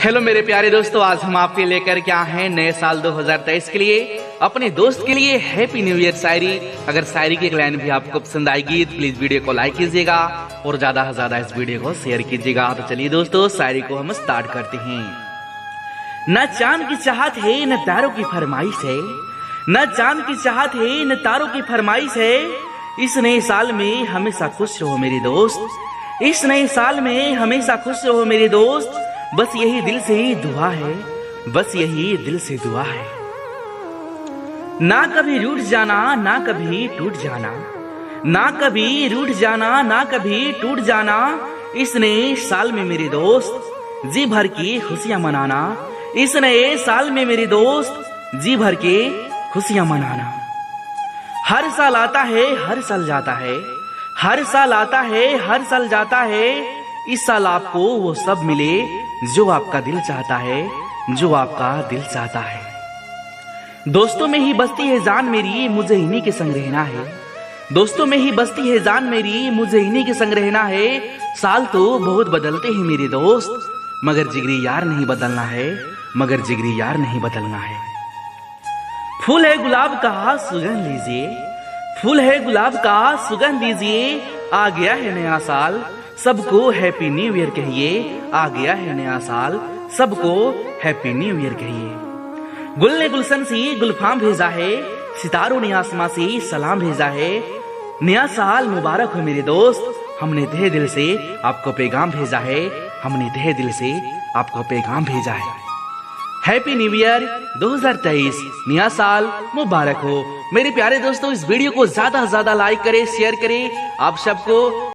Hello मेरे प्यारे दोस्तों, आज हम आपके लेकर क्या हैं नए साल 2023 के लिए अपने दोस्त के लिए हैप्पी न्यू ईयर शायरी। अगर शायरी की एक लाइन भी आपको पसंद आएगी तो प्लीज वीडियो को लाइक कीजिएगा और ज्यादा से ज्यादा इस वीडियो को शेयर कीजिएगा। तो चलिए दोस्तों, शायरी को हम स्टार्ट करते हैं। न चांद की चाहत है न तारों की फरमाइश है, न चांद की चाहत है न तारों की फरमाइश है। इस नए साल में हमेशा खुश रहो मेरे दोस्त, इस नए साल में हमेशा खुश रहो मेरे दोस्त। बस यही दिल से ही दुआ है, बस यही दिल से दुआ है। ना कभी रूठ जाना ना कभी टूट जाना, ना कभी रूठ जाना ना कभी टूट जाना। इस नए साल में मेरे दोस्त जी भर की खुशियां मनाना, इस नए साल में मेरे दोस्त जी भर के खुशियां मनाना। हर साल आता है हर साल जाता है, हर साल आता है हर साल जाता है। इस साल आपको वो सब मिले जो आपका दिल चाहता है, जो आपका दिल चाहता है। दोस्तों में ही बसती है जान मेरी, मुझे इन्हीं के संग रहना है। दोस्तों में ही बसती है जान मेरी, मुझे इन्हीं के संग रहना है। साल तो बहुत बदलते हैं मेरे दोस्त, मगर जिगरी यार नहीं बदलना है, मगर जिगरी यार नहीं बदलना है। फूल है गुलाब का सुगंध लीजिए, फूल है गुलाब का सुगंध लीजिए। आ गया है नया साल, सबको हैप्पी न्यू ईयर कहिए। आ गया है नया साल, सबको हैप्पी न्यू ईयर कहिए। गुल ने गुलशन से गुलफाम भेजा है, सितारों ने आसमां से सलाम भेजा है। नया साल मुबारक हो मेरे दोस्त, हमने तहे दिल से आपको पैगाम भेजा है, हमने तहे दिल से आपको पैगाम भेजा है। हैप्पी न्यू ईयर 2023, नया साल मुबारक हो। मेरे प्यारे दोस्तों, इस वीडियो को ज्यादा से ज्यादा लाइक करें, शेयर करें। आप सबको